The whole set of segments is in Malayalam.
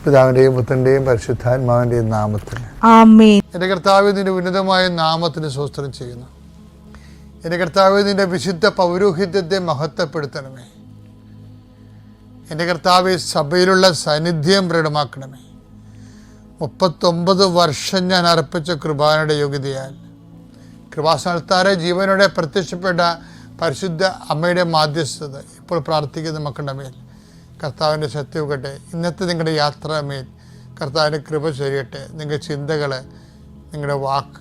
പിതാവിന്റെയും പുത്രന്റെയും പരിശുദ്ധാത്മാവിന്റെയും നാമത്തിൽ ആമേൻ. എൻ്റെ കർത്താവേ, നിന്റെ ഉന്നതമായ നാമത്തിന് സ്തോത്രം ചെയ്യുന്നു. എൻ്റെ കർത്താവേ, നിന്റെ വിശുദ്ധ പൗരോഹിത്യത്തെ മഹത്വപ്പെടുത്തണമേ. എൻ്റെ കർത്താവേ, സഭയിലുള്ള സാന്നിധ്യം പ്രകടമാക്കണമേ. 39 വർഷം ഞാൻ അർപ്പിച്ച കൃപാനയുടെ യോഗ്യതയാൽ കൃപാസ്ഥാനത്താരെ ജീവനോടെ പ്രത്യക്ഷപ്പെട്ട പരിശുദ്ധ അമ്മയുടെ മാധ്യസ്ഥത ഇപ്പോൾ പ്രാർത്ഥിക്കുന്ന മക്കളുടെ മേൽ കർത്താവിൻ്റെ സത്യവുകട്ടെ. ഇന്നത്തെ നിങ്ങളുടെ യാത്രാമേൽ കർത്താവിൻ്റെ കൃപ ചൊരിയട്ടെ. നിങ്ങളുടെ ചിന്തകൾ, നിങ്ങളുടെ വാക്ക്,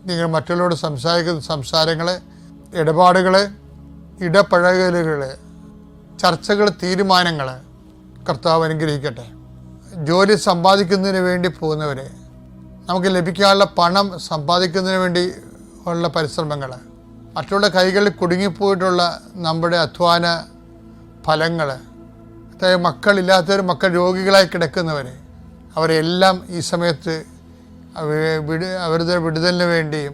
നിങ്ങൾ മറ്റുള്ളവരോട് സംസാരിക്കുന്ന സംസാരങ്ങൾ, ഇടപാടുകൾ, ഇടപഴകലുകൾ, ചർച്ചകൾ, തീരുമാനങ്ങൾ കർത്താവ് അനുഗ്രഹിക്കട്ടെ. ജോലി സമ്പാദിക്കുന്നതിന് വേണ്ടി പോകുന്നവരെ, നമുക്ക് ലഭിക്കാനുള്ള പണം സമ്പാദിക്കുന്നതിന് വേണ്ടി ഉള്ള പരിശ്രമങ്ങൾ, മറ്റുള്ള കൈകളിൽ കുടുങ്ങിപ്പോയിട്ടുള്ള നമ്മുടെ അധ്വാന ഫലങ്ങൾ, മക്കളില്ലാത്തവർ, മക്കൾ രോഗികളായി കിടക്കുന്നവരെ, അവരെല്ലാം ഈ സമയത്ത് അവരുടെ വിടുതലിന് വേണ്ടിയും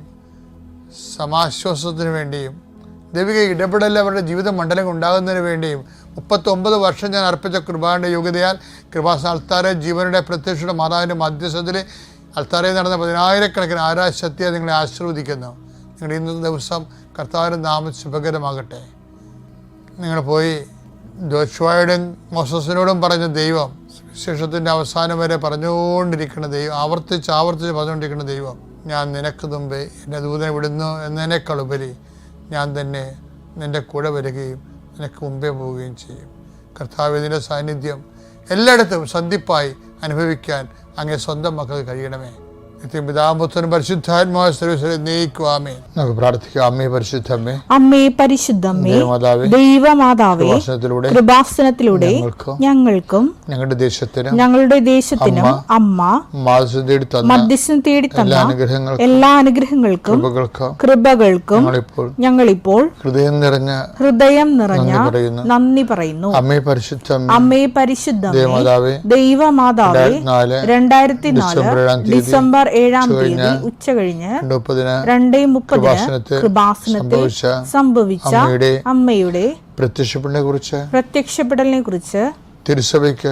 സമാശ്വാസത്തിന് വേണ്ടിയും ദൈവിക ഇടപെടൽ അവരുടെ ജീവിത മണ്ഡലം ഉണ്ടാകുന്നതിന് വേണ്ടിയും 39 വർഷം ഞാൻ അർപ്പിച്ച കൃപാന്റെ യോഗ്യതയാൽ കൃപാസന അൾത്താരെ ജീവനുടെ പ്രത്യക്ഷയുടെ മാതാവിൻ്റെ മധ്യസ്ഥത്തിൽ അൾത്താരയിൽ നടന്ന 10,000-കണക്കിന് ആരാശക്തിയെ നിങ്ങളെ ആശീർവദിക്കുന്നു. നിങ്ങളുടെ ഇന്നത്തെ ദിവസം കർത്താവിൻ്റെ നാമം ശുഭകരമാകട്ടെ. നിങ്ങൾ പോയി ജോഷുവയോടും മോസസിനോടും പറഞ്ഞ ദൈവം, വിശേഷത്തിൻ്റെ അവസാനം വരെ പറഞ്ഞുകൊണ്ടിരിക്കുന്ന ദൈവം, ആവർത്തിച്ച് പറഞ്ഞുകൊണ്ടിരിക്കുന്ന ദൈവം, ഞാൻ നിനക്ക് മുമ്പേ എൻ്റെ ദൂതനെ വിടുന്നു എന്നതിനേക്കാൾ ഉപരി ഞാൻ തന്നെ നിൻ്റെ കൂടെ വരികയും നിനക്ക് മുമ്പേ പോവുകയും ചെയ്യും. കർത്താവ്, ഇതിൻ്റെ സാന്നിധ്യം എല്ലായിടത്തും സന്ധിപ്പായി അനുഭവിക്കാൻ അങ്ങേ സ്വന്തം മക്കൾക്ക് കഴിയണമേ. പിതാപുത്രനും പരിശുദ്ധാത്മാവായ സർവ്വശക്തനും എന്നേക്കുമാമേ. നമുക്ക് പ്രാർത്ഥിക്കാം. അമ്മേ പരിശുദ്ധമ്മേ, അമ്മേ പരിശുദ്ധമ്മേ, ദൈവമാതാവേ, കൃപാസനത്തിലൂടെ ഞങ്ങൾക്കും ഞങ്ങളുടെ ദേശത്തിനും അമ്മ മധ്യസ്ഥം തേടി തന്ന എല്ലാ അനുഗ്രഹങ്ങൾക്കും കൃപകൾക്കും ഞങ്ങളിപ്പോൾ ഹൃദയം നിറഞ്ഞ നന്ദി പറയുന്നു. അമ്മേ പരിശുദ്ധമ്മേ, ദൈവമാതാവേ, 2004 ഡിസംബർ 7-ാം തീയതി ഉച്ച കഴിഞ്ഞ് 2:30 കൃപാസനത്തിൽ സംഭവിച്ച അമ്മയുടെ പ്രത്യക്ഷപ്പെടലിനെ കുറിച്ച് തിരുസഭയ്ക്ക്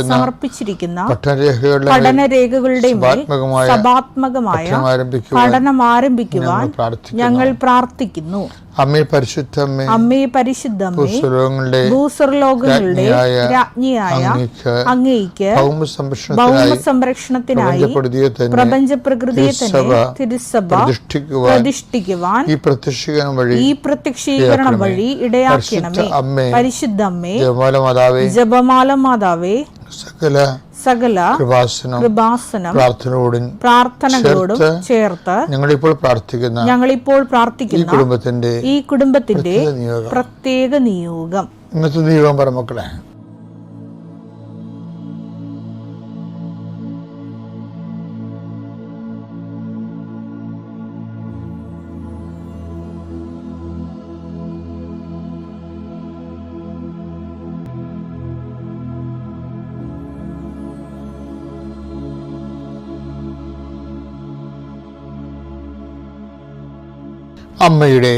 സമർപ്പിച്ചിരിക്കുന്ന പഠനരേഖകളുടെ മേൽ സഭാത്മകമായ പഠനം ആരംഭിക്കുവാൻ ഞങ്ങൾ പ്രാർത്ഥിക്കുന്നു. അമ്മേ പരിശുദ്ധമ്മേ, ഭൂസ്വർലോകങ്ങളുടെ രാജ്ഞിയായ അങ്ങേയ്ക്ക് ഭൗമസംരക്ഷണത്തിനായി പ്രപഞ്ച പ്രകൃതിയെ തന്നെ തിരുസഭ പ്രതിഷ്ഠിക്കുവാൻ ഈ പ്രത്യക്ഷീകരണം വഴി ഇടയാക്കണമേ. പരിശുദ്ധമ്മേ, ജപമാല മാതാവേ, സകല കൃപാസനം പ്രാർത്ഥനകളോടും ചേർത്ത് ഞങ്ങളിപ്പോൾ പ്രാർത്ഥിക്കുന്ന ഈ കുടുംബത്തിന്റെ പ്രത്യേക നിയോഗം. ഇന്നത്തെ നിയോഗം പറ മക്കളെ. അമ്മയുടെ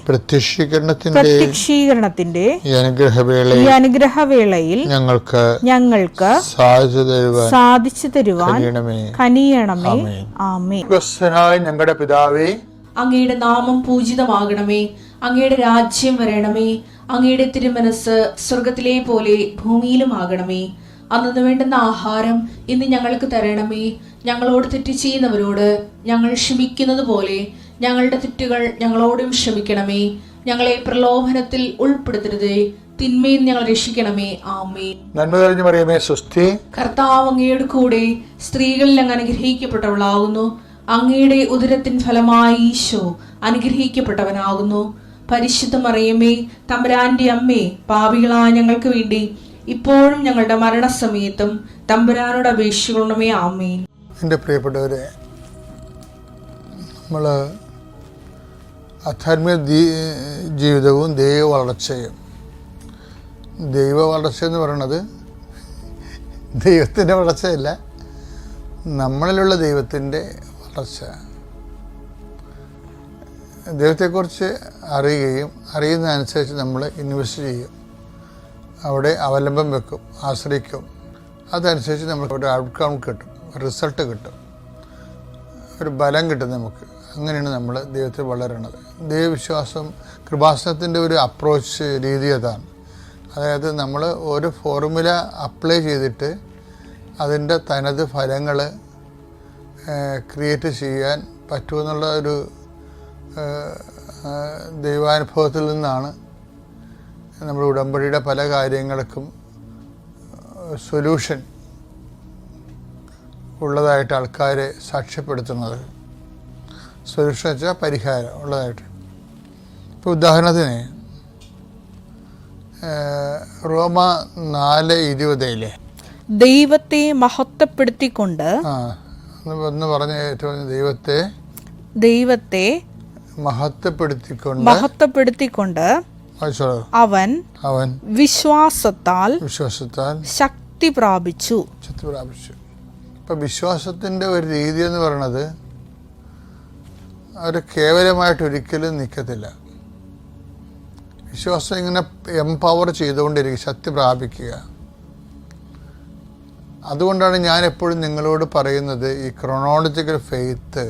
പ്രത്യക്ഷീകരണത്തിന്റെ ഈ അനുഗ്രഹവേളയിൽ ഞങ്ങൾക്ക് സാധിച്ചു തരുവാൻ കനിയണമേ. ആമേൻ. ഞങ്ങളുടെ പിതാവേ, അങ്ങയുടെ നാമം പൂജിതമാകണമേ. അങ്ങയുടെ രാജ്യം വരണമേ. അങ്ങയുടെ തിരുമനസ് സ്വർഗത്തിലെ പോലെ ഭൂമിയിലുമാകണമേ. അന്നു വേണ്ടുന്ന ആഹാരം ഇന്ന് ഞങ്ങൾക്ക് തരണമേ. ഞങ്ങളോട് തെറ്റ് ചെയ്യുന്നവരോട് ഞങ്ങൾ ക്ഷമിക്കുന്നത് പോലെ ഞങ്ങളുടെ തെറ്റുകൾ ഞങ്ങളോടും ക്ഷമിക്കണമേ. ഞങ്ങളെ പ്രലോഭനത്തിൽ ഉൾപ്പെടുത്തരുതേ, തിന്മയിൽ ഞങ്ങൾ രക്ഷിക്കണമേ. ആമേൻ. നന്മ നിറഞ്ഞ മറിയമേ, സ്വസ്തി, കർത്താവ് അങ്ങയുടെ കൂടെ സ്ത്രീകളിൽ അങ്ങ് അനുഗ്രഹിക്കപ്പെട്ടവളാകുന്നു. അങ്ങയുടെ ഉദരത്തിൻ ഫലമായി ഈശോ അനുഗ്രഹിക്കപ്പെട്ടവനാകുന്നു. പരിശുദ്ധ മറിയമേ, തമ്പുരാന്റെ അമ്മേ, പാപികളായ ഞങ്ങൾക്ക് വേണ്ടി ഇപ്പോഴും ഞങ്ങളുടെ മരണസമയത്തും തമ്പുരാനോട് അപേക്ഷിക്കണമേ. ആമേൻ. എൻ്റെ പ്രിയപ്പെട്ടവരെ, നമ്മൾ ആധ്യാത്മിക ജീവിതവും ദൈവ വളർച്ച എന്ന് പറയുന്നത് ദൈവത്തിൻ്റെ വളർച്ചയല്ല, നമ്മളിലുള്ള ദൈവത്തിൻ്റെ വളർച്ച. ദൈവത്തെക്കുറിച്ച് അറിയുകയും അറിയുന്നതനുസരിച്ച് നമ്മൾ ഇൻവെസ്റ്റ് ചെയ്യും. അവിടെ അവലംബം വെക്കും, ആശ്രയിക്കും. അതനുസരിച്ച് നമുക്ക് ഒരു ഔട്ട്കം കിട്ടും, റിസൾട്ട് കിട്ടും, ഒരു ബലം കിട്ടും നമുക്ക്. അങ്ങനെയാണ് നമ്മൾ ദൈവത്തിൽ വളരണത്. ദൈവവിശ്വാസം കൃപാസനത്തിൻ്റെ ഒരു അപ്രോച്ച് രീതി അതാണ്. അതായത് നമ്മൾ ഒരു ഫോർമുല അപ്ലൈ ചെയ്തിട്ട് അതിൻ്റെ തനത് ഫലങ്ങൾ ക്രിയേറ്റ് ചെയ്യാൻ പറ്റുമെന്നുള്ള ഒരു ദൈവാനുഭവത്തിൽ നിന്നാണ് നമ്മുടെ ഉടമ്പടിയുടെ പല കാര്യങ്ങൾക്കും സൊല്യൂഷൻ ഉള്ളതായിട്ട് ആൾക്കാരെ സാക്ഷ്യപ്പെടുത്തുന്നത്. സൊല്യൂഷൻ വെച്ചാൽ പരിഹാരം ഉള്ളതായിട്ട്. ഇപ്പോൾ ഉദാഹരണത്തിന് റോമ 4:20 ദൈവത്തെ മഹത്വപ്പെടുത്തിക്കൊണ്ട് ഒന്ന് പറഞ്ഞ ഏറ്റവും ദൈവത്തെ മഹത്വപ്പെടുത്തിക്കൊണ്ട് അവൻ വിശ്വാസത്താൽ ശക്തി പ്രാപിച്ചു. ഇപ്പം വിശ്വാസത്തിൻ്റെ ഒരു രീതി എന്ന് പറയുന്നത് അവർ കേവലമായിട്ട് ഒരിക്കലും നിൽക്കത്തില്ല. വിശ്വാസം ഇങ്ങനെ എംപവർ ചെയ്തുകൊണ്ടിരിക്കുക, ശക്തി പ്രാപിക്കുക. അതുകൊണ്ടാണ് ഞാൻ എപ്പോഴും നിങ്ങളോട് പറയുന്നത് ഈ ക്രോണോളജിക്കൽ ഫെയ്ത്ത്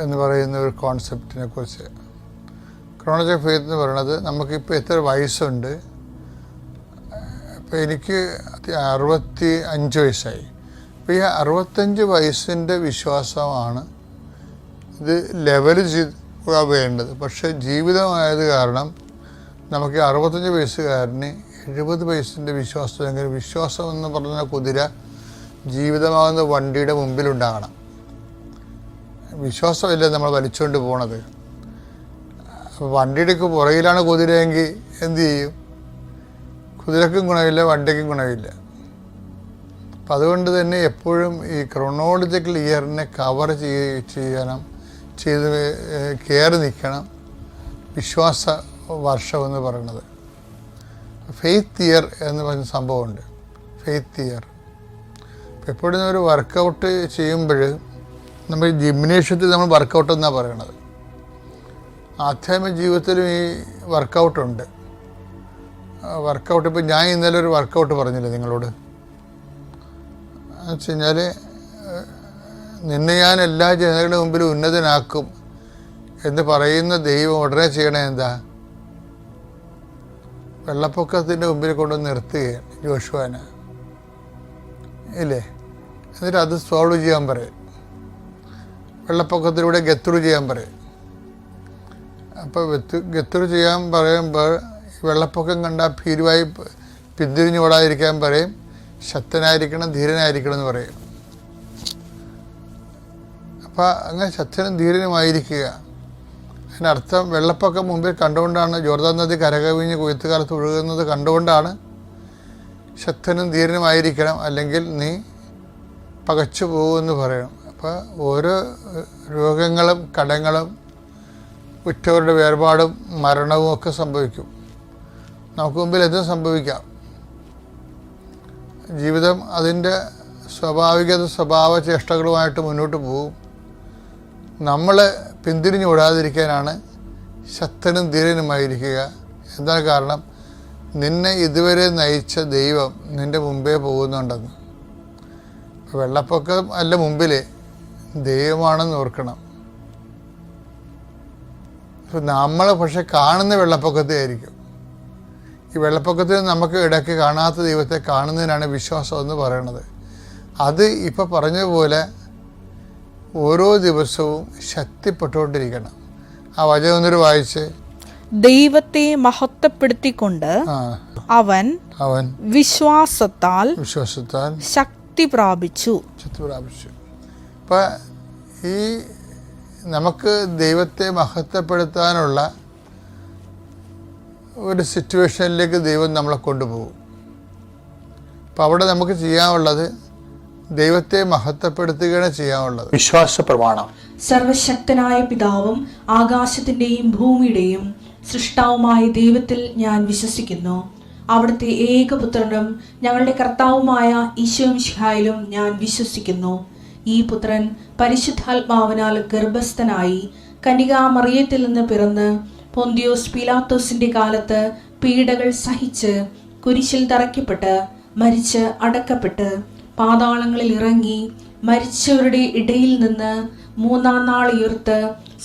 എന്ന് പറയുന്ന ഒരു കോൺസെപ്റ്റിനെ കുറിച്ച്. ക്രോണോളജിക്കൽ ഫെയ്ത്ത് എന്ന് പറയുന്നത് നമുക്കിപ്പോൾ എത്ര വയസ്സുണ്ട്. ഇപ്പോൾ എനിക്ക് 65 വയസ്സായി. അപ്പോൾ ഈ 65 വയസ്സിൻ്റെ വിശ്വാസമാണ് ഇത് ലെവൽ വേണ്ടത്. പക്ഷേ ജീവിതമായത് കാരണം നമുക്ക് 65 വയസ്സുകാരന് 70 വയസ്സിൻ്റെ വിശ്വാസം. എങ്ങനെ വിശ്വാസം എന്ന് പറഞ്ഞ കുതിര ജീവിതമാകുന്ന വണ്ടിയുടെ മുമ്പിലുണ്ടാകണം. വിശ്വാസമല്ലേ നമ്മൾ വലിച്ചുകൊണ്ട് പോണത്. വണ്ടിയുടെ പുറകിലാണ് കുതിരയെങ്കിൽ എന്തു ചെയ്യും? കുതിരക്കും ഗുണമില്ല, വണ്ടിക്കും ഗുണമില്ല. അപ്പം അതുകൊണ്ട് തന്നെ എപ്പോഴും ഈ ക്രോണോളജിക്കൽ ഇയറിനെ കവർ ചെയ്ത് കയറി നിൽക്കണം വിശ്വാസ വർഷം എന്ന് പറയുന്നത്. ഫെയ്ത്ത് ഇയർ എന്ന് പറഞ്ഞ സംഭവമുണ്ട്. ഫെയ്ത്ത് ഇയർ എപ്പോഴും ഒരു വർക്കൗട്ട് ചെയ്യുമ്പോൾ നമ്മൾ ജിംനേഷ്യത്തിൽ നമ്മൾ വർക്കൗട്ട് എന്നാണ് പറയണത്. ആധ്യാത്മിക ജീവിതത്തിലും ഈ വർക്കൗട്ടുണ്ട്. വർക്കൗട്ട് ഇപ്പോൾ ഞാൻ ഇന്നലെ ഒരു വർക്കൗട്ട് പറഞ്ഞില്ലേ നിങ്ങളോട്. എന്ന് വെച്ച് കഴിഞ്ഞാൽ നിന്നെ ഞാൻ എല്ലാ ജനങ്ങളുടെ മുമ്പിൽ ഉന്നതനാക്കും എന്ന് പറയുന്ന ദൈവം ഉടനെ ചെയ്യണേ എന്താ? വെള്ളപ്പൊക്കത്തിൻ്റെ മുമ്പിൽ കൊണ്ടുവന്ന് നിർത്തുകയാണ് ജോഷുവാനെ, ഇല്ലേ? എന്നിട്ട് അത് സോൾവ് ചെയ്യാൻ പറയും. വെള്ളപ്പൊക്കത്തിലൂടെ ഗത്തുറു ചെയ്യാൻ പറയും. അപ്പോൾ ഗത്തുറു ചെയ്യാൻ പറയുമ്പോൾ വെള്ളപ്പൊക്കം കണ്ടാൽ ഭീരുവായി പിന്തിരിഞ്ഞ് ഓടാതിരിക്കാൻ പറയും. ശക്തനായിരിക്കണം, ധീരനായിരിക്കണം എന്ന് പറയും. അപ്പോൾ അങ്ങനെ ശക്തനും ധീരനുമായിരിക്കുക. അതിനർത്ഥം വെള്ളപ്പൊക്കം മുമ്പിൽ കണ്ടുകൊണ്ടാണ്, ജോർദാൻ നദി കരകവിഞ്ഞ് കൊയ്ത്തുകാലത്ത് ഒഴുകുന്നത് കണ്ടുകൊണ്ടാണ് ശക്തനും ധീരനുമായിരിക്കണം, അല്ലെങ്കിൽ നീ പകച്ചു പോകുമെന്ന് പറയണം. അപ്പോൾ ഓരോ രോഗങ്ങളും കടങ്ങളും ഉറ്റവരുടെ വേർപാടും മരണവും ഒക്കെ സംഭവിക്കും. നമുക്ക് മുമ്പിൽ എന്തും സംഭവിക്കാം. ജീവിതം അതിൻ്റെ സ്വഭാവ ചേഷ്ടകളുമായിട്ട് മുന്നോട്ട് പോകും. നമ്മൾ പിന്തിരിഞ്ഞ് ഓടാതിരിക്കാനാണ് ശക്തനും ധീരനുമായിരിക്കുക. എന്താണ് കാരണം? നിന്നെ ഇതുവരെ നയിച്ച ദൈവം നിൻ്റെ മുമ്പേ പോകുന്നുണ്ടെന്ന്. വെള്ളപ്പൊക്കം അല്ല മുമ്പിൽ, ദൈവമാണെന്ന് ഓർക്കണം. നമ്മൾ പക്ഷെ കാണുന്ന വെള്ളപ്പൊക്കത്തെ ആയിരിക്കും. ഈ വെള്ളപ്പൊക്കത്തിൽ നമുക്ക് ഇടയ്ക്ക് കാണാത്ത ദൈവത്തെ കാണുന്നതിനാണ് വിശ്വാസം എന്ന് പറയുന്നത്. അത് ഇപ്പോൾ പറഞ്ഞതുപോലെ ഓരോ ദിവസവും ശക്തിപ്പെട്ടുകൊണ്ടിരിക്കണം. ആ വചനം ഒന്നൊരു വായിച്ച്. ദൈവത്തെ മഹത്വപ്പെടുത്തിക്കൊണ്ട് അവൻ വിശ്വാസത്താൽ ശക്തി പ്രാപിച്ചു. അപ്പം ഈ നമുക്ക് ദൈവത്തെ മഹത്വപ്പെടുത്താനുള്ള ഒരു സിറ്റുവേഷനിലേക്ക് ദൈവം നമ്മളെ കൊണ്ടുപോകും. അപ്പം അവിടെ നമുക്ക് ചെയ്യാനുള്ളത് ദൈവത്തെ മഹത്വപ്പെടുത്തുകയാണ് ചെയ്യാനുള്ളത്. വിശ്വാസ പ്രമാണം. സർവശക്തനായ പിതാവും ആകാശത്തിന്റെയും ഭൂമിയുടെയും സൃഷ്ടാവുമായ ദൈവത്തിൽ ഞാൻ വിശ്വസിക്കുന്നു. അവിടുത്തെ ഏകപുത്രനും ഞങ്ങളുടെ കർത്താവുമായ ഈശോമിശിഹായിലും ഞാൻ വിശ്വസിക്കുന്നു. ഈ പുത്രൻ പരിശുദ്ധാത്മാവിനാൽ ഗർഭസ്ഥനായി കന്യകാ മറിയത്തിൽ നിന്ന് പിറന്ന് പൊന്തിയോസ് പീലാത്തോസിന്റെ കാലത്ത് പീഡകൾ സഹിച്ച് കുരിശിൽ തറയ്ക്കപ്പെട്ട് മരിച്ച് അടക്കപ്പെട്ട് പാതാളങ്ങളിൽ ഇറങ്ങി മരിച്ചവരുടെ ഇടയിൽ നിന്ന് മൂന്നാം നാൾ ഉയർത്ത്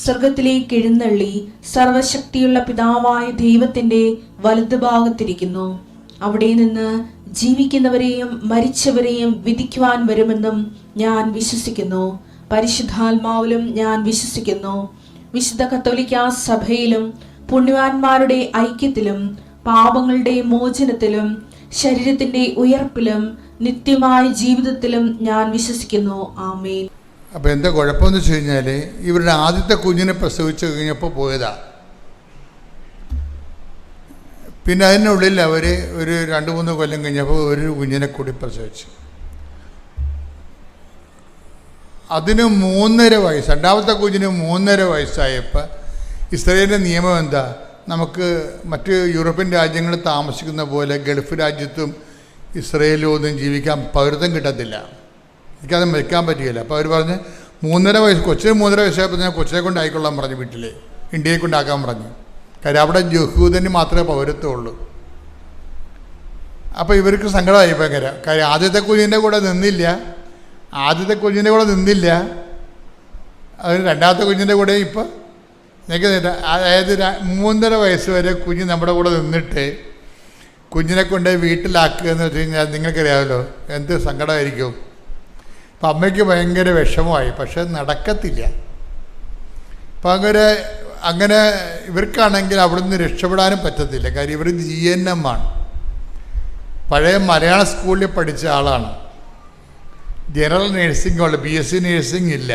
സ്വർഗത്തിലേക്ക് എഴുന്നള്ളി സർവശക്തിയുള്ള പിതാവായ ദൈവത്തിന്റെ വലതുഭാഗത്തിരിക്കുന്നു. അവിടെ നിന്ന് ജീവിക്കുന്നവരെയും മരിച്ചവരെയും വിധിക്കുവാൻ വരുമെന്നും ഞാൻ വിശ്വസിക്കുന്നു. പരിശുദ്ധാത്മാവിലും ഞാൻ വിശ്വസിക്കുന്നു. വിശുദ്ധ കത്തോലിക്കാ സഭയിലും പുണ്യവാന്മാരുടെ ഐക്യത്തിലും പാപങ്ങളുടെ മോചനത്തിലും ശരീരത്തിന്റെ ഉയർപ്പിലും നിത്യമായ ജീവിതത്തിലും ഞാൻ വിശ്വസിക്കുന്നു. ആമേൻ. അപ്പോൾ എന്താ കുഴപ്പമെന്ന് വെച്ച് കഴിഞ്ഞാൽ ഇവരുടെ ആദ്യത്തെ കുഞ്ഞിനെ പ്രസവിച്ച് കഴിഞ്ഞപ്പോൾ പോയതാ. പിന്നെ അതിനുള്ളിൽ അവർ ഒരു 2-3 കൊല്ലം കഴിഞ്ഞപ്പോൾ ഒരു കുഞ്ഞിനെ കൂടി പ്രസവിച്ചു. അതിന് 3.5 വയസ്സ്, രണ്ടാമത്തെ കുഞ്ഞിന് 3.5 വയസ്സായപ്പോൾ ഇസ്രായേലിൻ്റെ നിയമം എന്താ, നമുക്ക് മറ്റ് യൂറോപ്യൻ രാജ്യങ്ങളിൽ താമസിക്കുന്ന പോലെ ഗൾഫ് രാജ്യത്തും ഇസ്രായേലിലും ഒന്നും ജീവിക്കാൻ പൗരത്വം കിട്ടത്തില്ല, എനിക്കത് മരിക്കാൻ പറ്റുകയില്ല. അപ്പോൾ അവർ പറഞ്ഞ് 3.5 വയസ്സ്, കൊച്ചിന് 3.5 വയസ്സായപ്പോൾ ഞാൻ കൊച്ചിനെ കൊണ്ടായിക്കൊള്ളാൻ പറഞ്ഞു, വീട്ടിൽ ഇന്ത്യയെ കൊണ്ടാക്കാൻ പറഞ്ഞു. കാര്യം അവിടെ യഹൂദന് മാത്രമേ പൗരത്വം ഉള്ളൂ. അപ്പോൾ ഇവർക്ക് സങ്കടമായി ഭയങ്കര. കാര്യം ആദ്യത്തെ കുഞ്ഞിൻ്റെ കൂടെ നിന്നില്ല, അതിന് രണ്ടാമത്തെ കുഞ്ഞിൻ്റെ കൂടെ ഇപ്പം നിൽക്കുന്നില്ല. അതായത് 3.5 വയസ്സ് വരെ കുഞ്ഞ് നമ്മുടെ കൂടെ നിന്നിട്ട് കുഞ്ഞിനെ കൊണ്ട് വീട്ടിലാക്കുക എന്ന് വെച്ച് കഴിഞ്ഞാൽ നിങ്ങൾക്കറിയാമല്ലോ എന്ത് സങ്കടമായിരിക്കും. അപ്പം അമ്മയ്ക്ക് ഭയങ്കര വിഷമമായി, പക്ഷെ നടക്കത്തില്ല. അപ്പം അങ്ങനെ ഇവർക്കാണെങ്കിൽ അവിടുന്ന് രക്ഷപ്പെടാനും പറ്റത്തില്ല. കാര്യം ഇവർ GNM ആണ്, പഴയ മലയാള സ്കൂളിൽ പഠിച്ച ആളാണ്. ജനറൽ നേഴ്സിംഗ് ഉള്ള, BSc നേഴ്സിംഗ് ഇല്ല.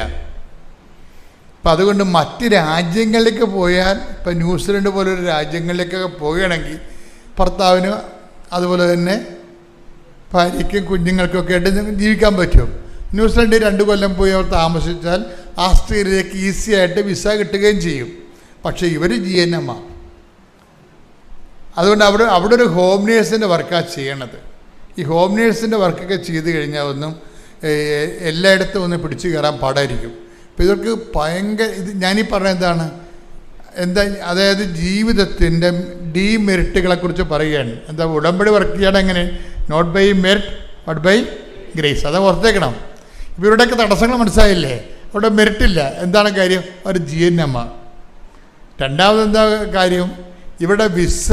അപ്പം അതുകൊണ്ട് മറ്റ് രാജ്യങ്ങളിലേക്ക് പോയാൽ, ഇപ്പം ന്യൂസിലൻഡ് പോലൊരു രാജ്യങ്ങളിലേക്കൊക്കെ പോവുകയാണെങ്കിൽ ഭർത്താവിന് അതുപോലെ തന്നെ ഭാര്യയ്ക്കും കുഞ്ഞുങ്ങൾക്കൊക്കെ ആയിട്ട് ജീവിക്കാൻ പറ്റും. ന്യൂസിലൻഡിൽ 2 കൊല്ലം പോയി അവർ താമസിച്ചാൽ ആസ്ട്രേലിയയിലേക്ക് ഈസി ആയിട്ട് വിസ കിട്ടുകയും ചെയ്യും. പക്ഷേ ഇവർ GNM ആണ്. അതുകൊണ്ട് അവിടെ ഒരു ഹോം നേഴ്സിൻ്റെ വർക്കാണ് ചെയ്യണത്. ഈ ഹോം നേഴ്സിൻ്റെ വർക്കൊക്കെ ചെയ്ത് കഴിഞ്ഞാൽ ഒന്നും എല്ലായിടത്തും ഒന്ന് പിടിച്ചു കയറാൻ പാടായിരിക്കും. അപ്പോൾ ഇവർക്ക് ഭയങ്കര ഞാനീ പറഞ്ഞ അതായത് ജീവിതത്തിൻ്റെ ഡീമെറിറ്റുകളെക്കുറിച്ച് പറയുകയാണ്. എന്താ ഉടമ്പടി വർക്ക് ചെയ്യണം എങ്ങനെ, not by merit but by grace. അത് ഓർത്തേക്കണം. ഇവരുടെയൊക്കെ തടസ്സങ്ങൾ മനസ്സിലായില്ലേ, അവിടെ മെറിറ്റില്ല. എന്താണ് കാര്യം, ഒരു GNM. രണ്ടാമതെന്താ കാര്യം, ഇവിടെ വിസ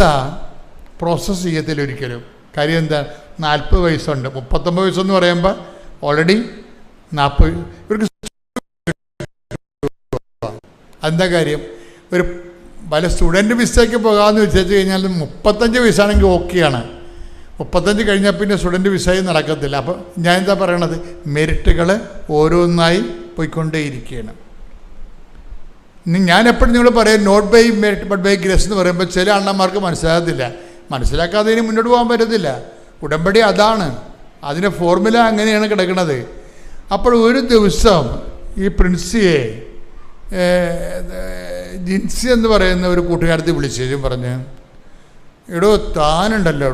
പ്രോസസ്സ് ചെയ്യത്തില്ല ഒരിക്കലും. കാര്യം എന്താ, 40 വയസ്സുണ്ട്, 39 വയസ്സെന്ന് പറയുമ്പോൾ ഓൾറെഡി 40. ഇവർക്ക് എന്താ കാര്യം, ഒരു പല സ്റ്റുഡൻറ്റ് വിസയ്ക്ക് പോകാമെന്ന് വെച്ചു കഴിഞ്ഞാൽ 35 വയസ്സാണെങ്കിൽ ഓക്കെയാണ്. 35 കഴിഞ്ഞാൽ പിന്നെ സ്റ്റുഡൻറ്റ് വിസയും നടക്കത്തില്ല. അപ്പോൾ ഞാൻ എന്താ പറയണത്, മെറിറ്റുകൾ ഓരോന്നായി പോയിക്കൊണ്ടേയിരിക്കുകയാണ്. ഞാൻ എപ്പോഴും നിങ്ങൾ പറയാം not by merit but by grace എന്ന് പറയുമ്പോൾ ചില അണ്ണന്മാർക്ക് മനസ്സിലാകത്തില്ല. മനസ്സിലാക്കാതെ ഇനി മുന്നോട്ട് പോകാൻ പറ്റത്തില്ല. ഉടമ്പടി അതാണ്, അതിൻ്റെ ഫോർമുല അങ്ങനെയാണ് കിടക്കുന്നത്. അപ്പോൾ ഒരു ദിവസം ഈ പ്രിൻസിയെ ജിൻസി എന്ന് പറയുന്ന ഒരു കൂട്ടുകാരത്തെ വിളിച്ചേച്ചും പറഞ്ഞ്, എടോ താനുണ്ടല്ലോ,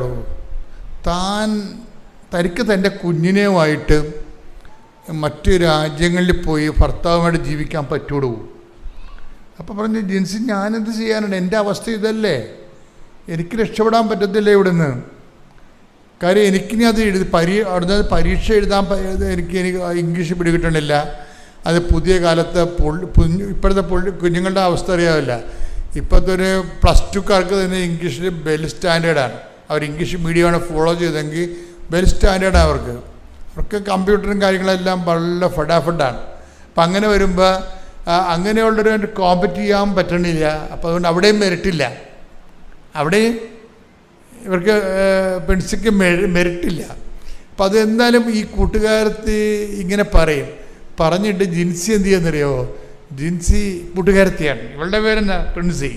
തനിക്ക് തൻ്റെ കുഞ്ഞിനെയുമായിട്ട് മറ്റ് രാജ്യങ്ങളിൽ പോയി ഭർത്താവുമായിട്ട് ജീവിക്കാൻ പറ്റുള്ളൂ. അപ്പോൾ പറഞ്ഞു, ജിൻസി ഞാനെന്ത് ചെയ്യാനുണ്ട്, എൻ്റെ അവസ്ഥ ഇതല്ലേ, എനിക്ക് രക്ഷപ്പെടാൻ പറ്റത്തില്ല ഇവിടുന്ന്. കാര്യം എനിക്കിനി അത് അവിടുന്ന് പരീക്ഷ എഴുതാൻ എനിക്ക് ഇംഗ്ലീഷ് പിടികിട്ടണില്ല. അത് പുതിയ കാലത്തെ ഇപ്പോഴത്തെ കുഞ്ഞുങ്ങളുടെ അവസ്ഥ അറിയാവില്ല. ഇപ്പോഴത്തെ ഒരു +2കാർക്ക് തന്നെ ഇംഗ്ലീഷിൽ വെൽ സ്റ്റാൻഡേർഡാണ്. അവർ ഇംഗ്ലീഷ് മീഡിയമാണ് ഫോളോ ചെയ്തെങ്കിൽ വെൽ സ്റ്റാൻഡേർഡാണ് അവർക്ക് കമ്പ്യൂട്ടറും കാര്യങ്ങളെല്ലാം വളരെ ഫടാഫഡാണ്. അപ്പം അങ്ങനെ വരുമ്പോൾ അങ്ങനെയുള്ളൊരു കോമ്പറ്റ് ചെയ്യാൻ പറ്റണില്ല. അപ്പോൾ അതുകൊണ്ട് അവിടെയും മെറിറ്റില്ല, അവിടെയും ഇവർക്ക് പെൺസിക്ക് മെറിറ്റില്ല. അപ്പം അതെന്തായാലും ഈ കൂട്ടുകാരത്തി ഇങ്ങനെ പറഞ്ഞിട്ട് ജിൻസി എന്ത് ചെയ്യുന്നറിയോ, ജിൻസി കൂട്ടുകാരത്തിയാണ്, ഇവളുടെ പേരെന്നാ പ്രിൻസി.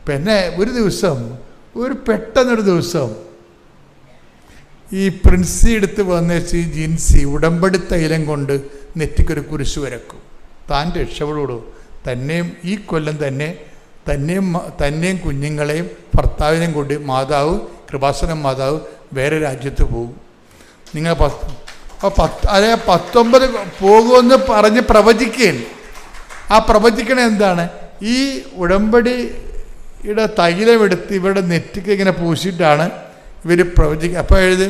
പിന്നെ പെട്ടെന്നൊരു ദിവസം ഈ പ്രിൻസി എടുത്ത് വന്നേച്ച് ജിൻസി ഉടമ്പടി തൈലം കൊണ്ട് നെറ്റിക്കൊരു കുരിശ് വരക്കും. താൻ രക്ഷപ്പെടുള്ളൂ, തന്നെയും ഈ കൊല്ലം തന്നെയും കുഞ്ഞുങ്ങളെയും ഭർത്താവിനെയും കൊണ്ട് കൃപാസനം മാതാവ് വേറെ രാജ്യത്ത് പോകും. നിങ്ങൾ 19 പോകുമെന്ന് പറഞ്ഞ് പ്രവചിക്കുകയാണ്. ആ പ്രവചിക്കണ എന്താണ്, ഈ ഉടമ്പടി ഇവിടെ തൈലമെടുത്ത് ഇവരുടെ നെറ്റിക്ക് ഇങ്ങനെ പൂശിയിട്ടാണ് ഇവർ പ്രവചിക്കുക. അപ്പോൾ എഴുതി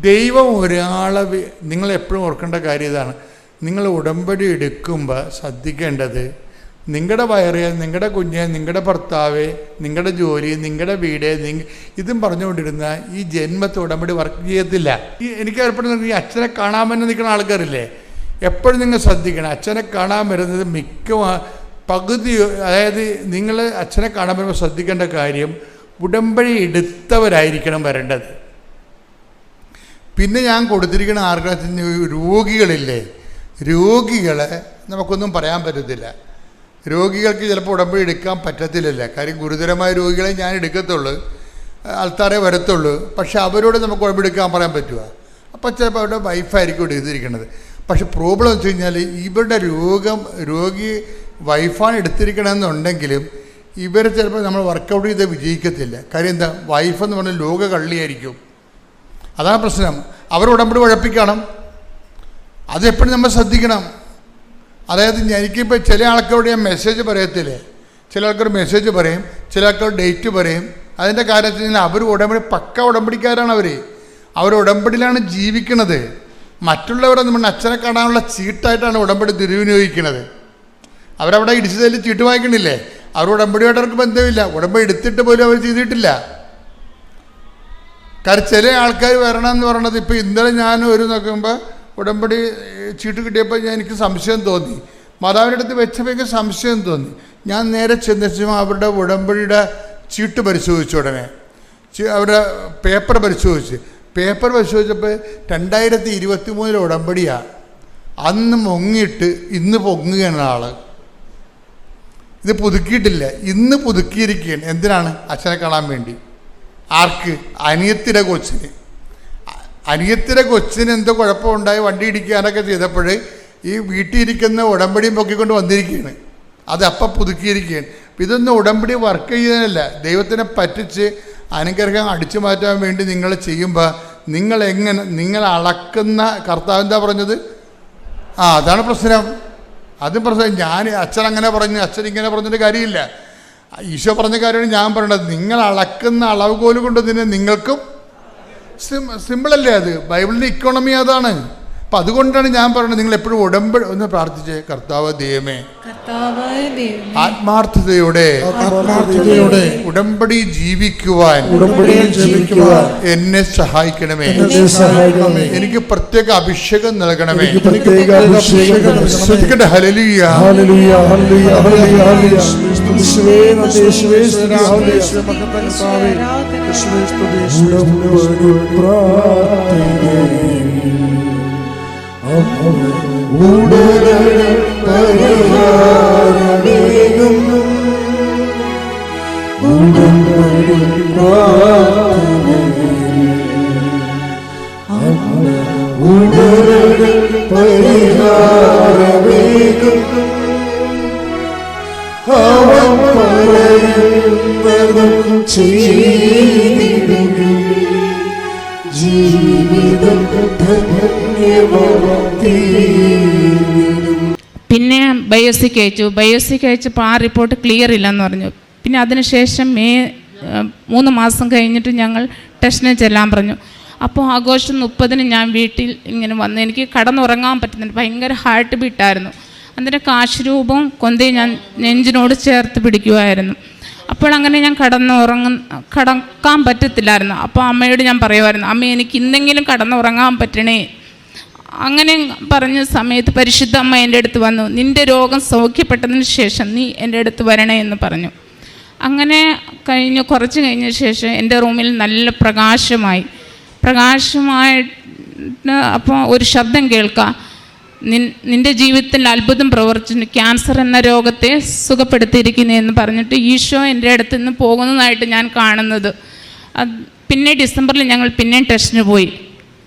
ദൈവം ഒരാളെ നിങ്ങൾ എപ്പോഴും ഓർക്കേണ്ട കാര്യം ഇതാണ്. നിങ്ങൾ ഉടമ്പടി എടുക്കുമ്പോൾ ശ്രദ്ധിക്കേണ്ടത് നിങ്ങളുടെ വയറ്, നിങ്ങളുടെ കുഞ്ഞ്, നിങ്ങളുടെ ഭർത്താവ്, നിങ്ങളുടെ ജോലി, നിങ്ങളുടെ വീട്, ഇതും പറഞ്ഞുകൊണ്ടിരുന്ന ഈ ജന്മത്തെ ഉടമ്പടി വർക്ക് ചെയ്യത്തില്ല. എനിക്ക് ഏർപ്പെടുന്ന ഈ അച്ഛനെ കാണാൻ തന്നെ നിൽക്കുന്ന ആൾക്കാരില്ലേ, എപ്പോഴും നിങ്ങൾ ശ്രദ്ധിക്കണം. അച്ഛനെ കാണാൻ വരുന്നത് പകുതി, അതായത് നിങ്ങൾ അച്ഛനെ കാണാൻ വരുമ്പോൾ ശ്രദ്ധിക്കേണ്ട കാര്യം ഉടമ്പടി എടുത്തവരായിരിക്കണം വരേണ്ടത്. പിന്നെ ഞാൻ കൊടുത്തിരിക്കുന്ന ആർക്കും രോഗികളില്ലേ, രോഗികളെ നമുക്കൊന്നും പറയാൻ പറ്റത്തില്ല. രോഗികൾക്ക് ചിലപ്പോൾ ഉടമ്പടി എടുക്കാൻ പറ്റത്തില്ലല്ല. കാര്യം ഗുരുതരമായ രോഗികളെ ഞാൻ എടുക്കത്തുള്ളൂ, ആൾക്കാരെ വരത്തുള്ളൂ. പക്ഷെ അവരോട് നമുക്ക് ഉടമ്പടി എടുക്കാൻ പറയാൻ പറ്റുക. അപ്പോൾ ചിലപ്പോൾ അവരുടെ വൈഫായിരിക്കും ഇവിടെ എഴുതിയിരിക്കുന്നത്. പക്ഷെ പ്രോബ്ലം വെച്ച് കഴിഞ്ഞാൽ ഇവരുടെ രോഗി വൈഫാണ് എടുത്തിരിക്കണമെന്നുണ്ടെങ്കിലും ഇവരെ ചിലപ്പോൾ നമ്മൾ വർക്കൗട്ട് ചെയ്ത് വിജയിക്കത്തില്ല. കാര്യം എന്താ, വൈഫെന്ന് പറഞ്ഞാൽ ലോക കള്ളിയായിരിക്കും. അതാണ് പ്രശ്നം. അവർ ഉടമ്പടി ഉഴപ്പിക്കണം. അതെപ്പോഴും നമ്മൾ ശ്രദ്ധിക്കണം. അതായത് എനിക്കിപ്പോൾ ചില ആൾക്കാരോട് ഞാൻ മെസ്സേജ് പറയത്തില്ലേ, ചില ആൾക്കാർ മെസ്സേജ് പറയും, ചില ആൾക്കാർ ഡേറ്റ് പറയും. അതിൻ്റെ കാര്യം വെച്ച് കഴിഞ്ഞാൽ അവർ ഉടമ്പടി പക്ക ഉടമ്പടിക്കാരാണ്. അവർ ഉടമ്പടിയിലാണ് ജീവിക്കുന്നത്. മറ്റുള്ളവരെ നമ്മൾ അച്ഛനെ കാണാനുള്ള ചീട്ടായിട്ടാണ് ഉടമ്പടി ദുരുപയോഗിക്കുന്നത്. അവരവിടെ ഇടിച്ചതിൽ ചീട്ട് വാങ്ങിക്കണില്ലേ, അവർ ഉടമ്പടിയായിട്ട് അവർക്ക് ബന്ധമില്ല. ഉടമ്പടി എടുത്തിട്ട് പോലും അവർ ചെയ്തിട്ടില്ല. കാരണം ചില ആൾക്കാർ വരണമെന്ന് പറയണത്, ഇപ്പോൾ ഇന്നലെ ഞാൻ നോക്കുമ്പോൾ ഉടമ്പടി ചീട്ട് കിട്ടിയപ്പോൾ എനിക്ക് സംശയം തോന്നി. മാതാവിൻ്റെ അടുത്ത് വെച്ചപ്പോൾ എനിക്ക് സംശയം തോന്നി. ഞാൻ നേരെ ചെന്നു അവരുടെ ഉടമ്പടിയുടെ ചീട്ട് പരിശോധിച്ചു. ഉടനെ അവരുടെ പേപ്പർ പരിശോധിച്ചപ്പോൾ 2023 ഉടമ്പടിയാണ്. അന്ന് മുങ്ങിയിട്ട് ഇന്ന് പൊങ്ങുകയാണ് ആൾ. ഇത് പുതുക്കിയിട്ടില്ല, ഇന്ന് പുതുക്കിയിരിക്കുകയാണ്. എന്തിനാണ്? അച്ഛനെ കാണാൻ വേണ്ടി. ആർക്ക്? അനിയത്തിൻ്റെ കൊച്ചിന് എന്തോ കുഴപ്പമുണ്ടായി, വണ്ടി ഇടിക്കാനൊക്കെ ചെയ്തപ്പോൾ ഈ വീട്ടിലിരിക്കുന്ന ഉടമ്പടിയും പൊക്കിക്കൊണ്ട് വന്നിരിക്കുകയാണ്. അത് അപ്പം പുതുക്കിയിരിക്കുകയാണ്. ഇതൊന്നും ഉടമ്പടി വർക്ക് ചെയ്യാനല്ല, ദൈവത്തിനെ പറ്റിച്ച് അനുഗ്രഹം അടിച്ചു മാറ്റാൻ വേണ്ടി നിങ്ങൾ ചെയ്യുമ്പോൾ നിങ്ങൾ അളക്കുന്ന കർത്താവ് എന്താ പറഞ്ഞത്? അതാണ് പ്രശ്നം. അതും പ്രശ്നം. അച്ഛൻ അങ്ങനെ പറഞ്ഞു, അച്ഛൻ ഇങ്ങനെ പറഞ്ഞിട്ട് കാര്യമില്ല. ഈശോ പറഞ്ഞ കാര്യമാണ് ഞാൻ പറയണത്. നിങ്ങൾ അളക്കുന്ന അളവുകോല് കൊണ്ട് തന്നെ നിങ്ങൾക്കും സിമ്പിളല്ലേ അത്. ബൈബിളിൻ്റെ ഇക്കോണമി അതാണ്. അപ്പം അതുകൊണ്ടാണ് ഞാൻ പറയുന്നത്, നിങ്ങൾ എപ്പോഴും ഉടമ്പടി ഒന്ന് പ്രാർത്ഥിച്ചേ. കർത്താവ് ദൈവമേ, ആത്മാർത്ഥതയോടെ ഉടമ്പടി ജീവിക്കുവാൻ എന്നെ സഹായിക്കണമേ. എനിക്ക് പ്രത്യേക അഭിഷേകം നൽകണമേ. ശ്രദ്ധിക്കട്ടെ. ഹല്ലേലൂയ. പിന്നെ ബയോസിക്ക് അയച്ചപ്പോൾ ആ റിപ്പോർട്ട് ക്ലിയർ ഇല്ലെന്ന് പറഞ്ഞു. പിന്നെ അതിനുശേഷം 3 മാസം കഴിഞ്ഞിട്ട് ഞങ്ങൾ ടെസ്റ്റിന് ചെല്ലാൻ പറഞ്ഞു. അപ്പോൾ ആഘോഷം 30-ന് ഞാൻ വീട്ടിൽ ഇങ്ങനെ വന്ന് എനിക്ക് കടന്നുറങ്ങാൻ പറ്റുന്നുണ്ട്. ഭയങ്കര ഹാർട്ട് ബീറ്റായിരുന്നു. അതിൻ്റെ കാശുരൂപം കൊന്തയും ഞാൻ നെഞ്ചിനോട് ചേർത്ത് പിടിക്കുമായിരുന്നു. അപ്പോൾ അങ്ങനെ ഞാൻ കടക്കാൻ പറ്റത്തില്ലായിരുന്നു. അപ്പോൾ അമ്മയോട് ഞാൻ പറയുമായിരുന്നു, അമ്മ എനിക്ക് ഇന്നെങ്കിലും കടന്നുറങ്ങാൻ പറ്റണേ. അങ്ങനെ പറഞ്ഞ സമയത്ത് പരിശുദ്ധ അമ്മ എൻ്റെ അടുത്ത് വന്നു. നിൻ്റെ രോഗം സൗഖ്യപ്പെട്ടതിന് ശേഷം നീ എൻ്റെ അടുത്ത് വരണേ എന്ന് പറഞ്ഞു. അങ്ങനെ കുറച്ച് കഴിഞ്ഞ ശേഷം എൻ്റെ റൂമിൽ നല്ല പ്രകാശമായിട്ട് അപ്പോൾ ഒരു ശബ്ദം കേൾക്കാം, നിൻ്റെ ജീവിതത്തിൽ അത്ഭുതം പ്രവർത്തിച്ചു, ക്യാൻസർ എന്ന രോഗത്തെ സുഖപ്പെടുത്തിയിരിക്കുന്നതെന്ന് പറഞ്ഞിട്ട് ഈശോ എൻ്റെ അടുത്ത് നിന്ന് പോകുന്നതായിട്ട് ഞാൻ കാണുന്നത്. പിന്നെ ഡിസംബറിൽ ഞങ്ങൾ പിന്നെയും ടെസ്റ്റിന് പോയി.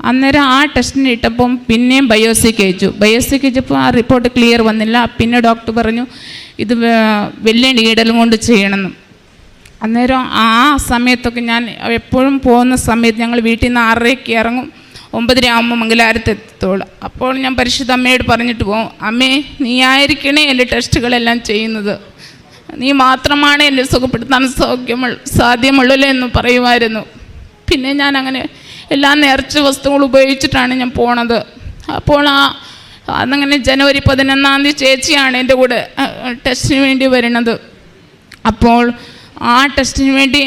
അന്നേരം ആ ടെസ്റ്റിന് ഇട്ടപ്പം പിന്നെയും ബയോസിക്ക് അയച്ചപ്പോൾ ആ റിപ്പോർട്ട് ക്ലിയർ വന്നില്ല. പിന്നെ ഡോക്ടർ പറഞ്ഞു ഇത് വലിയ നീഡൽ കൊണ്ട് ചെയ്യണമെന്ന്. അന്നേരം ആ സമയത്തൊക്കെ ഞാൻ എപ്പോഴും പോകുന്ന സമയത്ത് ഞങ്ങൾ വീട്ടിൽ നിന്ന് 6:30 ഇറങ്ങും, 9:30 ആകുമ്പോൾ മംഗലാരത്തെത്തോളൂ. അപ്പോൾ ഞാൻ പരിശുദ്ധ അമ്മയോട് പറഞ്ഞിട്ട് പോകും, അമ്മേ നീ ആയിരിക്കണേ എൻ്റെ ടെസ്റ്റുകളെല്ലാം ചെയ്യുന്നത്. നീ മാത്രമാണ് എന്നെ സുഖപ്പെടുത്താൻ സാധ്യമുള്ളൂ എന്ന് പറയുമായിരുന്നു. പിന്നെ ഞാൻ അങ്ങനെ എല്ലാ നേർച്ച വസ്തുക്കളും ഉപയോഗിച്ചിട്ടാണ് ഞാൻ പോണത്. അപ്പോൾ അന്നങ്ങനെ ജനുവരി 11 ചേച്ചിയാണ് എൻ്റെ കൂടെ ടെസ്റ്റിന് വേണ്ടി വരുന്നത്. അപ്പോൾ ആ ടെസ്റ്റിന് വേണ്ടി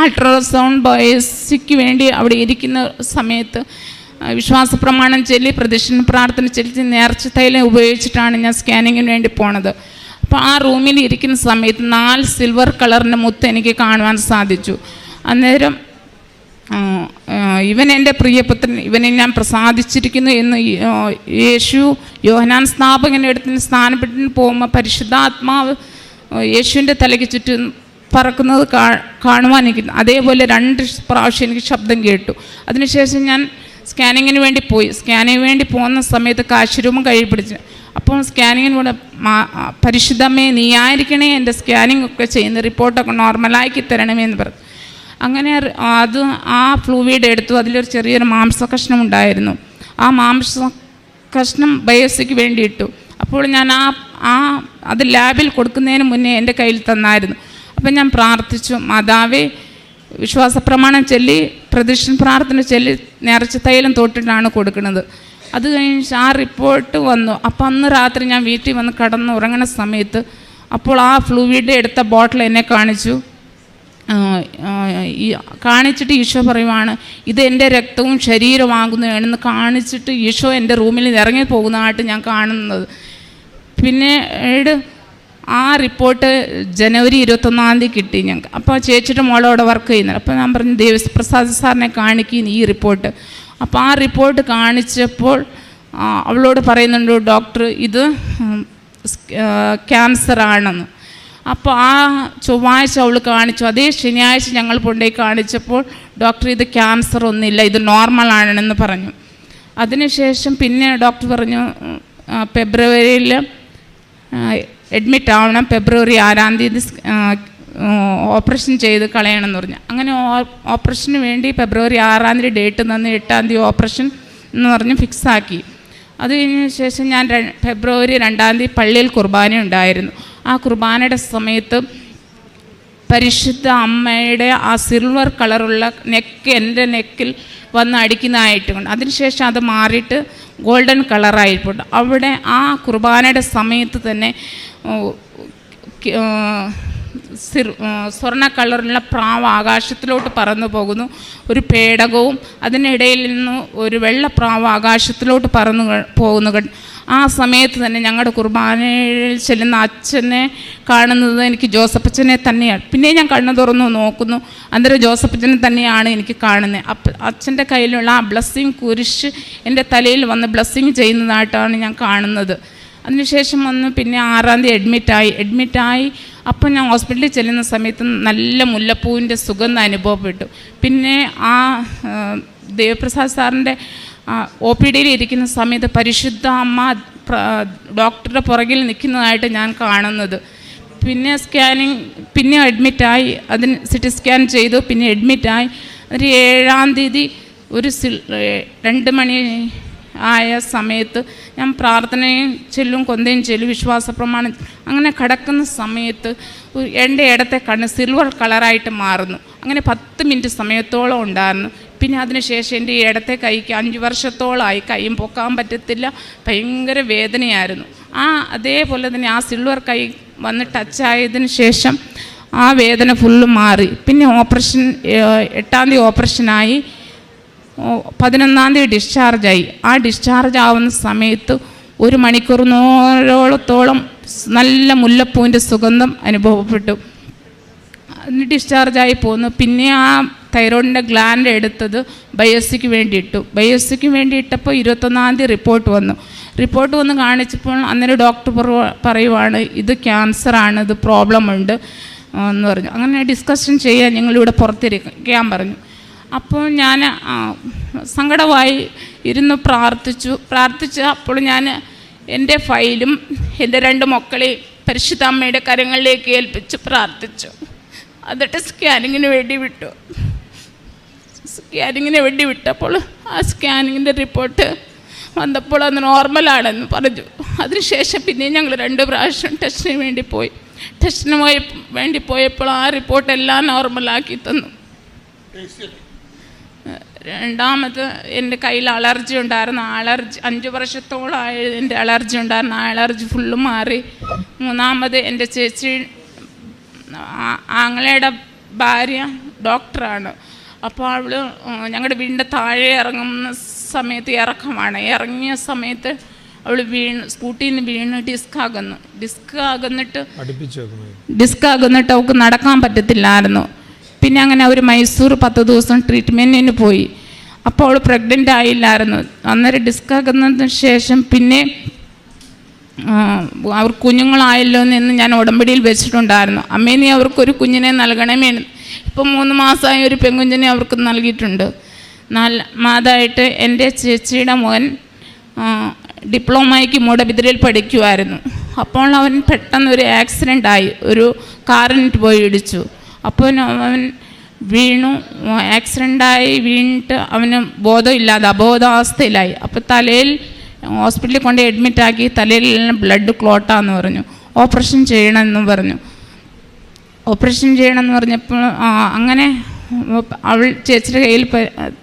അൾട്രാസൗണ്ട് ബയോപ്സിക്ക് വേണ്ടി അവിടെ ഇരിക്കുന്ന സമയത്ത് വിശ്വാസ പ്രമാണം ചൊല്ലി പ്രദക്ഷിണ പ്രാർത്ഥന ചൊല്ലി നേർച്ച തൈലം ഉപയോഗിച്ചിട്ടാണ് ഞാൻ സ്കാനിങ്ങിന് വേണ്ടി പോണത്. അപ്പോൾ ആ റൂമിൽ ഇരിക്കുന്ന സമയത്ത് 4 സിൽവർ കളറിൻ്റെ മുത്ത് എനിക്ക് കാണുവാൻ സാധിച്ചു. അന്നേരം ഇവൻ എൻ്റെ പ്രിയപുത്രൻ, ഇവനെ ഞാൻ പ്രസാദിച്ചിരിക്കുന്നു എന്ന് യേശു യോഹന്നാൻ സ്നാപകൻ്റെ അടുത്ത് സ്ഥാനപ്പെട്ടിന് പോകുമ്പോൾ പരിശുദ്ധാത്മാവ് യേശുവിൻ്റെ തലയ്ക്ക് ചുറ്റും പറക്കുന്നത് കാണുവാനിരിക്കുന്നു. അതേപോലെ 2 പ്രാവശ്യം എനിക്ക് ശബ്ദം കേട്ടു. അതിനുശേഷം ഞാൻ സ്കാനിങ്ങിന് വേണ്ടി പോയി. സ്കാനിങ്ങിന് വേണ്ടി പോകുന്ന സമയത്ത് കാശുരൂപം കൈ പിടിച്ച്, അപ്പോൾ സ്കാനിങ്ങിലൂടെ പരിശുദ്ധമേ നീ ആയിരിക്കണേ എൻ്റെ സ്കാനിങ് ഒക്കെ ചെയ്യുന്ന റിപ്പോർട്ടൊക്കെ നോർമലാക്കി തരണമേ എന്ന് പറഞ്ഞു. അങ്ങനെ അത് ആ ഫ്ലൂയിഡ് എടുത്തു. അതിലൊരു ചെറിയൊരു മാംസകഷ്ണം ഉണ്ടായിരുന്നു. ആ മാംസകഷ്ണം ബയോപ്സിക്ക് വേണ്ടി ഇട്ടു. അപ്പോൾ ഞാൻ അത് ലാബിൽ കൊടുക്കുന്നതിന് മുന്നേ എൻ്റെ കയ്യിൽ തന്നായിരുന്നു. അപ്പം ഞാൻ പ്രാർത്ഥിച്ചു, മാതാവേ വിശ്വാസ പ്രമാണം ചൊല്ലി പ്രദക്ഷിണ പ്രാർത്ഥന ചൊല്ലി നേർച്ച തൈലം തൊട്ടിട്ടാണ് കൊടുക്കുന്നത്. അത് കഴിഞ്ഞ് ആ റിപ്പോർട്ട് വന്നു. അപ്പം അന്ന് രാത്രി ഞാൻ വീട്ടിൽ വന്ന് കിടന്നുറങ്ങുന്ന സമയത്ത് അപ്പോൾ ആ ഫ്ലൂയിഡ് എടുത്ത ബോട്ടിൽ എന്നെ കാണിച്ചു. കാണിച്ചിട്ട് ഈശോ പറയുവാണ്, ഇത് എൻ്റെ രക്തവും ശരീരമാകുന്നതാണെന്ന് കാണിച്ചിട്ട് ഈശോ എൻ്റെ റൂമിൽ ഇറങ്ങി പോകുന്നതായിട്ട് ഞാൻ കാണുന്നത്. പിന്നീട് ആ റിപ്പോർട്ട് ജനുവരി 21 കിട്ടി ഞങ്ങൾക്ക്. അപ്പോൾ ചേച്ചിയുടെ മോളോടെ വർക്ക് ചെയ്യുന്നത്. അപ്പോൾ ഞാൻ പറഞ്ഞു ദേവപ്രസാദ് സാറിനെ കാണിക്കുന്ന ഈ റിപ്പോർട്ട്. അപ്പോൾ ആ റിപ്പോർട്ട് കാണിച്ചപ്പോൾ അവളോട് പറയുന്നുണ്ട് ഡോക്ടർ ഇത് ക്യാൻസറാണെന്ന്. അപ്പോൾ ആ ചൊവ്വാഴ്ച അവൾ കാണിച്ചു. അതേ ശനിയാഴ്ച ഞങ്ങൾ കൊണ്ടുപോയി കാണിച്ചപ്പോൾ ഡോക്ടർ ഇത് ക്യാൻസർ ഒന്നുമില്ല, ഇത് നോർമലാണെന്ന് പറഞ്ഞു. അതിനുശേഷം പിന്നെ ഡോക്ടർ പറഞ്ഞു ഫെബ്രുവരിയിൽ അഡ്മിറ്റ് ആവണം, ഫെബ്രുവരി 6 ഓപ്പറേഷൻ ചെയ്ത് കളയണമെന്ന് പറഞ്ഞു. അങ്ങനെ ഓപ്പറേഷന് വേണ്ടി ഫെബ്രുവരി 6 ഡേറ്റ് തന്ന് 8 ഓപ്പറേഷൻ എന്ന് പറഞ്ഞ് ഫിക്സാക്കി. അത് കഴിഞ്ഞ ശേഷം ഞാൻ ഫെബ്രുവരി 2 പള്ളിയിൽ കുർബാന ഉണ്ടായിരുന്നു. ആ കുർബാനയുടെ സമയത്ത് പരിശുദ്ധ അമ്മയുടെ ആ സിൽവർ കളറുള്ള നെക്ക് എൻ്റെ നെക്കിൽ വന്ന് അടിക്കുന്നതായിട്ട് കൊണ്ട് അതിനുശേഷം അത് മാറിയിട്ട് ഗോൾഡൻ കളറായിട്ടുണ്ട്. അവിടെ ആ കുർബാനയുടെ സമയത്ത് തന്നെ സ്വർണ്ണ കളറിലുള്ള പ്രാവ് ആകാശത്തിലോട്ട് പറന്നു പോകുന്നു. ഒരു പേടകവും അതിനിടയിൽ നിന്ന് ഒരു വെള്ളപ്രാവ് ആകാശത്തിലോട്ട് പറന്നു പോകുന്നു. ആ സമയത്ത് തന്നെ ഞങ്ങളുടെ കുർബാനയിൽ ചെല്ലുന്ന അച്ഛനെ കാണുന്നത് എനിക്ക് ജോസഫച്ചനെ തന്നെയാണ്. പിന്നെ ഞാൻ കണ്ണു തുറന്നു നോക്കുന്നു, അന്നേരം ജോസഫച്ചനെ തന്നെയാണ് എനിക്ക് കാണുന്നത്. അച്ഛൻ്റെ കയ്യിലുള്ള ആ ബ്ലെസ്സിങ് കുരിശ് എൻ്റെ തലയിൽ വന്ന് ബ്ലെസ്സിങ് ചെയ്യുന്നതായിട്ടാണ് ഞാൻ കാണുന്നത്. അതിനുശേഷം വന്ന് പിന്നെ 6 അഡ്മിറ്റായി. അപ്പം ഞാൻ ഹോസ്പിറ്റലിൽ ചെല്ലുന്ന സമയത്ത് നല്ല മുല്ലപ്പൂവിൻ്റെ സുഗന്ധം അനുഭവപ്പെട്ടു. പിന്നെ ആ ദേവപ്രസാദ് സാറിൻ്റെ OPDയിൽ ഇരിക്കുന്ന സമയത്ത് പരിശുദ്ധ അമ്മ ഡോക്ടറുടെ പുറകിൽ നിൽക്കുന്നതായിട്ട് ഞാൻ കാണുന്നത്. പിന്നെ പിന്നെ അഡ്മിറ്റായി. അതിന് CT സ്കാൻ ചെയ്തു. പിന്നെ അഡ്മിറ്റായി. ഒരു 7-ാം തീയതി ഒരു 2 മണി ആയ സമയത്ത് ഞാൻ പ്രാർത്ഥനയും ചെല്ലും കൊന്തയും ചെല്ലും വിശ്വാസ പ്രമാണം അങ്ങനെ കിടക്കുന്ന സമയത്ത് എൻ്റെ ഇടത്തെ കണ്ണ് സിൽവർ കളറായിട്ട് മാറുന്നു. അങ്ങനെ 10 മിനിറ്റ് സമയത്തോളം ഉണ്ടായിരുന്നു. പിന്നെ അതിനുശേഷം എൻ്റെ ഇടത്തെ കൈക്ക് 5 വർഷത്തോളമായി കൈയും പൊക്കാൻ പറ്റത്തില്ല, ഭയങ്കര വേദനയായിരുന്നു. അതേപോലെ തന്നെ ആ സിൽവർ കൈ വന്ന് ടച്ചായതിന് ശേഷം ആ വേദന ഫുള്ള് മാറി. പിന്നെ ഓപ്പറേഷൻ 8-ാം തീയതി ഓപ്പറേഷനായി, 11-ാം തീയതി ഡിസ്ചാർജായി. ആ ഡിസ്ചാർജ് ആവുന്ന സമയത്ത് 1 മണിക്കൂറിനോളത്തോളം നല്ല മുല്ലപ്പൂവിൻ്റെ സുഗന്ധം അനുഭവപ്പെട്ടു. അതിന് ഡിസ്ചാർജായി പോന്നു. പിന്നെ ആ തൈറോയിഡിൻ്റെ ഗ്ലാൻഡ് എടുത്തത് ബയോപ്സിക്ക് വേണ്ടി ഇട്ടു. ബയോപ്സിക്ക് വേണ്ടി ഇട്ടപ്പോൾ 21-ാം തീയതി റിപ്പോർട്ട് വന്ന് കാണിച്ചപ്പോൾ അന്നേരം ഡോക്ടർ പറയുവാണ് ഇത് ക്യാൻസറാണ്, ഇത് പ്രോബ്ലം ഉണ്ട് എന്ന് പറഞ്ഞു. അങ്ങനെ ഡിസ്കഷൻ ചെയ്യാൻ ഞങ്ങളിവിടെ പുറത്തിരിക്കാൻ പറഞ്ഞു. അപ്പോൾ ഞാൻ സങ്കടമായി ഇരുന്ന് പ്രാർത്ഥിച്ചു. അപ്പോൾ ഞാൻ എൻ്റെ ഫയലും എൻ്റെ 2 മക്കളെയും പരിശുദ്ധ അമ്മയുടെ കരങ്ങളിലേക്ക് ഏൽപ്പിച്ച് പ്രാർത്ഥിച്ചു. എന്നിട്ട് സ്കാനിങ്ങിന് വേണ്ടി വിട്ടപ്പോൾ ആ സ്കാനിങ്ങിൻ്റെ റിപ്പോർട്ട് വന്നപ്പോൾ അത് നോർമലാണെന്ന് പറഞ്ഞു. അതിനുശേഷം പിന്നെ ഞങ്ങൾ 2 പ്രാവശ്യം ടെസ്റ്റിന് വേണ്ടി പോയി. ടെസ്റ്റിന് വേണ്ടി പോയപ്പോൾ ആ റിപ്പോർട്ട് എല്ലാം നോർമലാക്കി തന്നു. രണ്ടാമത് എൻ്റെ കയ്യിൽ അലർജി ഉണ്ടായിരുന്നു. 5 വർഷത്തോളമായി എൻ്റെ അലർജി ഉണ്ടായിരുന്നു. ആ അലർജി ഫുള്ള് മാറി. മൂന്നാമത് എൻ്റെ ചേച്ചി ആങ്ങളയുടെ ഭാര്യ ഡോക്ടറാണ്. അപ്പോൾ അവൾ ഞങ്ങളുടെ വീടിൻ്റെ താഴെ ഇറങ്ങുന്ന സമയത്ത് ഇറങ്ങിയ സമയത്ത് അവൾ സ്കൂട്ടിയിൽ നിന്ന് വീണ് ഡിസ്ക് ആകുന്നിട്ട് അവൾക്ക് നടക്കാൻ പറ്റത്തില്ലായിരുന്നു. പിന്നെ അങ്ങനെ അവർ മൈസൂർ 10 ദിവസം ട്രീറ്റ്മെൻറ്റിന് പോയി. അപ്പോൾ അവൾ പ്രഗ്നൻ്റ് ആയില്ലായിരുന്നു. അന്നേരം ഡിസ്ക് ആകുന്നതിന് ശേഷം പിന്നെ അവർ കുഞ്ഞുങ്ങളായല്ലോ എന്ന് ഞാൻ ഉടമ്പടിയിൽ വെച്ചിട്ടുണ്ടായിരുന്നു. അമ്മേ നീ അവർക്കൊരു കുഞ്ഞിനെ നൽകണമേ. ഇപ്പം 3 മാസമായി ഒരു പെൺകുഞ്ഞിനെ അവർക്ക് നൽകിയിട്ടുണ്ട്. 4 മാസമായിട്ട് എൻ്റെ ചേച്ചിയുടെ മകൻ ഡിപ്ലോമയ്ക്ക് മൂടബിദ്രയിൽ പഠിക്കുമായിരുന്നു. അപ്പോൾ അവൻ പെട്ടെന്നൊരു ആക്സിഡൻ്റ് ആയി. ഒരു കാറിനിട്ട് പോയി ഇടിച്ചു. അപ്പോൾ അവൻ വീണു. ആക്സിഡൻ്റായി വീണിട്ട് അവന് ബോധമില്ലാതെ അബോധാവസ്ഥയിലായി. അപ്പോൾ തലയിൽ ഹോസ്പിറ്റലിൽ കൊണ്ട് അഡ്മിറ്റാക്കി. തലയിൽ ബ്ലഡ് ക്ലോട്ടാന്ന് പറഞ്ഞു. ഓപ്പറേഷൻ ചെയ്യണമെന്ന് പറഞ്ഞപ്പോൾ അങ്ങനെ അവൾ ചേച്ചിയുടെ കയ്യിൽ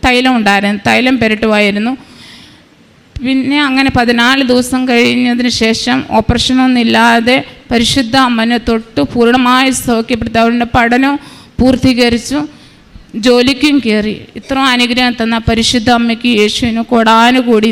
തൈലം ഉണ്ടായിരുന്നു. തൈലം പുരട്ടുമായിരുന്നു. പിന്നെ അങ്ങനെ 14 ദിവസം കഴിഞ്ഞതിന് ശേഷം ഓപ്പറേഷനൊന്നുമില്ലാതെ പരിശുദ്ധ അമ്മനെ തൊട്ട് പൂർണ്ണമായി സൗഖ്യപ്പെടുത്തി. അവരുടെ പഠനം പൂർത്തീകരിച്ചു. ജോലിക്കും കയറി. ഇത്രയും അനുഗ്രഹം തന്ന പരിശുദ്ധ അമ്മയ്ക്ക് യേശുവിന് കോടാനുകൂടി